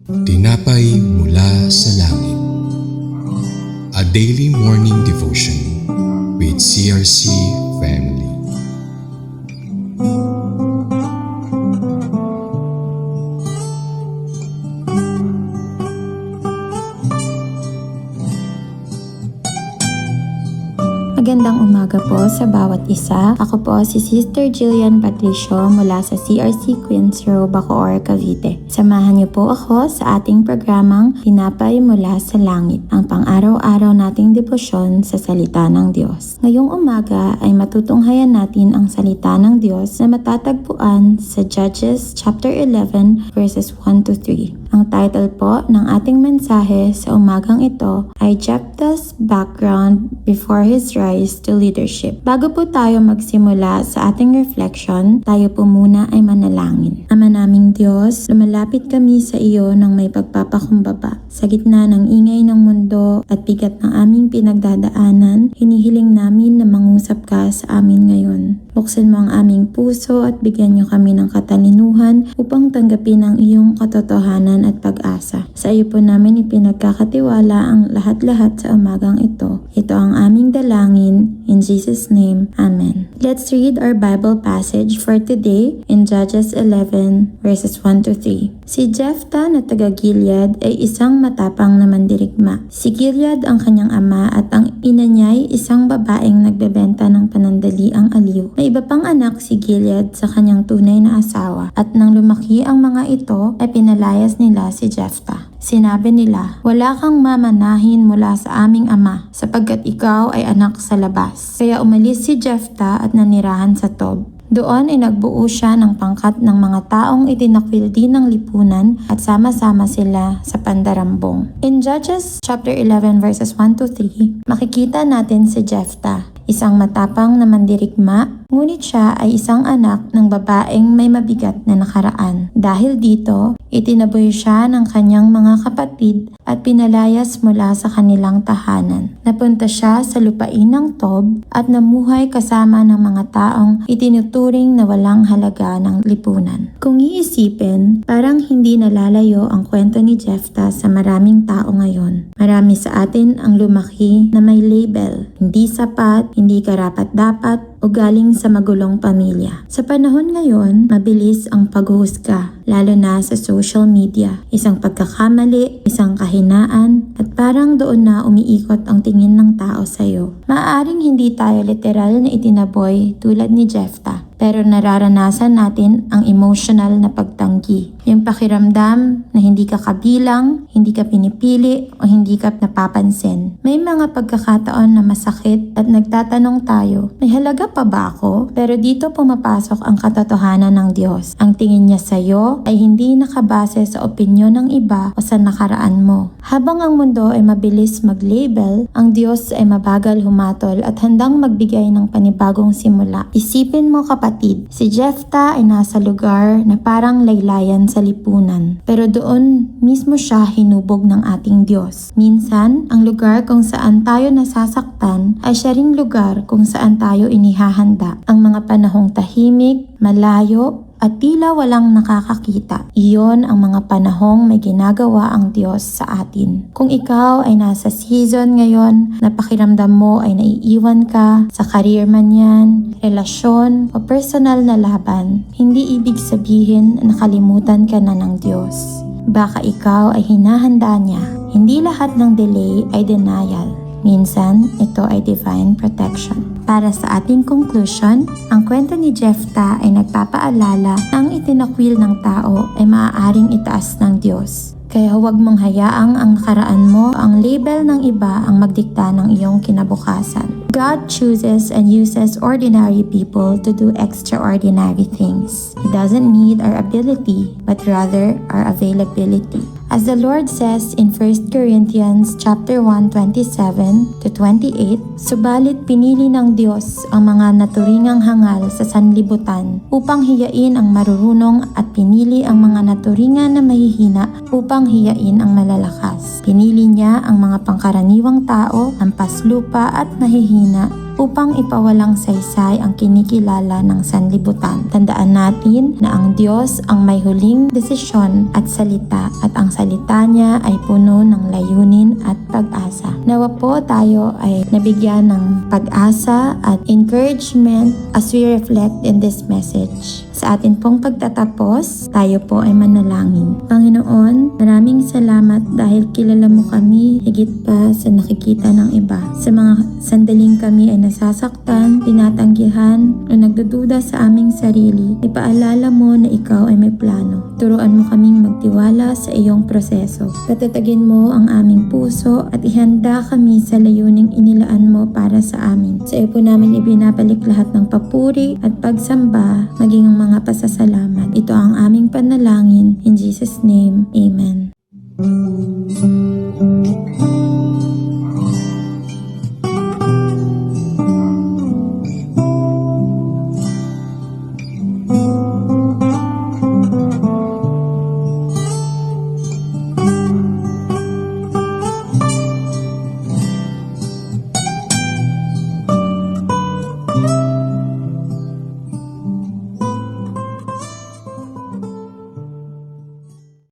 Tinapay mula sa langit. A daily morning devotion with CRC family. Magandang umaga po sa bawat isa. Ako po si Sister Jillian Patricio mula sa CRC Queens Row, Bacoor, Cavite. Samahan niyo po ako sa ating programang Tinapay mula sa langit, ang pang-araw-araw nating debosyon sa salita ng Diyos. Ngayong umaga ay matutunghayan natin ang salita ng Diyos na matatagpuan sa Judges chapter 11 verses 1 to 3. Ang title po ng ating mensahe sa umagang ito ay Jephthah's Background Before His Rise to Leadership. Bago po tayo magsimula sa ating reflection, tayo po muna ay manalangin. Ama naming Diyos, lumalapit kami sa iyo ng may pagpapakumbaba. Sa gitna ng ingay ng mundo at bigat ng aming pinagdadaanan, hinihiling namin na mangusap ka sa amin ngayon. Buksan mo ang aming puso at bigyan niyo kami ng katalinuhan upang tanggapin ang iyong katotohanan at pag-asa. Sa iyo po namin ipinagkakatiwala ang lahat-lahat sa umagang ito. Ito ang aming dalangin. In Jesus' name, Amen. Let's read our Bible passage for today in Judges 11 verses 1 to 3. Si Jephthah na taga-Gilead ay isang matapang na mandirigma. Si Gilead ang kanyang ama at ang ina niya'y isang babaeng nagbebenta ng panandaliang aliw. May iba pang anak si Gilead sa kanyang tunay na asawa at nang lumaki ang mga ito ay pinalayas nila si Jephthah. Sinabi nila, wala kang mamanahin mula sa aming ama sapagkat ikaw ay anak sa labas. Kaya umalis si Jephthah at nanirahan sa Tob. Doon ay nagbuo siya ng pangkat ng mga taong itinakwil din ng lipunan at sama-sama sila sa pandarambong. In Judges chapter 11 verses 1 to 3, makikita natin si Jephthah, isang matapang na mandirigma, ngunit siya ay isang anak ng babaeng may mabigat na nakaraan. Dahil dito, itinaboy siya ng kanyang mga kapatid at pinalayas mula sa kanilang tahanan. Napunta siya sa lupain ng Tob at namuhay kasama ng mga taong itinuturing na walang halaga ng lipunan. Kung iisipin, parang hindi nalalayo ang kwento ni Jephthah sa maraming tao ngayon. Marami sa atin ang lumaki na may label, hindi sapat, hindi karapat-dapat, o galing sa magulong pamilya. Sa panahon ngayon, mabilis ang paghuhusga, lalo na sa social media. Isang pagkakamali, isang kahinaan, at parang doon na umiikot ang tingin ng tao sa'yo. Maaaring hindi tayo literal na itinaboy tulad ni Jephthah, pero nararanasan natin ang emotional na pagtanggi. Yung pakiramdam na hindi ka kabilang, hindi ka pinipili, o hindi ka napapansin. May mga pagkakataon na masakit at nagtatanong tayo, may halaga pa ba ako? Pero dito pumapasok ang katotohanan ng Diyos. Ang tingin niya sa'yo ay hindi nakabase sa opinyon ng iba o sa nakaraan mo. Habang ang mundo ay mabilis mag-label, ang Diyos ay mabagal humatol at handang magbigay ng panibagong simula. Isipin mo kapatid, si Jephthah ay nasa lugar na parang laylayan sa lipunan. Pero doon mismo siya hinubog ng ating Diyos. Minsan, ang lugar kung saan tayo nasasaktan ay siya ring lugar kung saan tayo inihahanda. Ang mga panahong tahimik, malayo, at tila walang nakakakita. Iyon ang mga panahong may ginagawa ang Diyos sa atin. Kung ikaw ay nasa season ngayon na pakiramdam mo ay naiiwan ka, sa career man yan, relasyon, o personal na laban, hindi ibig sabihin na nakalimutan ka na ng Diyos. Baka ikaw ay hinahanda niya. Hindi lahat ng delay ay denial. Minsan, ito ay divine protection. Para sa ating conclusion, ang kwento ni Jephthah ay nagpapaalala na ang itinakwil ng tao ay maaaring itaas ng Diyos. Kaya huwag mong hayaang ang nakaraan mo, ang label ng iba ang magdikta ng iyong kinabukasan. God chooses and uses ordinary people to do extraordinary things. He doesn't need our ability, but rather our availability. As the Lord says in 1 Corinthians chapter 1, 27 to 28, subalit pinili ng Diyos ang mga naturingang hangal sa sanlibutan upang hiyain ang marurunong at pinili ang mga naturingan na mahihina upang hiyain ang malalakas. Pinili niya ang mga pangkaraniwang tao, ang paslupa at mahihina upang ipawalang saysay ang kinikilala ng sanlibutan. Tandaan natin na ang Diyos ang may huling desisyon at salita at ang salita niya ay puno ng layunin at pag-asa. Nawa po tayo ay nabigyan ng pag-asa at encouragement as we reflect in this message. Sa atin pong pagtatapos, tayo po ay manalangin. Panginoon, maraming salamat dahil kilala mo kami higit pa sa nakikita ng iba. Sa mga sandaling kami ay nasasaktan, tinatanggihan, o nagdududa sa aming sarili, ipaalala mo na ikaw ay may plano. Turuan mo kaming magtiwala sa iyong proseso. Patatagin mo ang aming puso at ihanda kami sa layuning inilaan mo para sa amin. Sa iyo po namin ibinabalik lahat ng papuri at pagsamba, maging ang mga pasasalamat. Ito ang aming panalangin. In Jesus' name, Amen.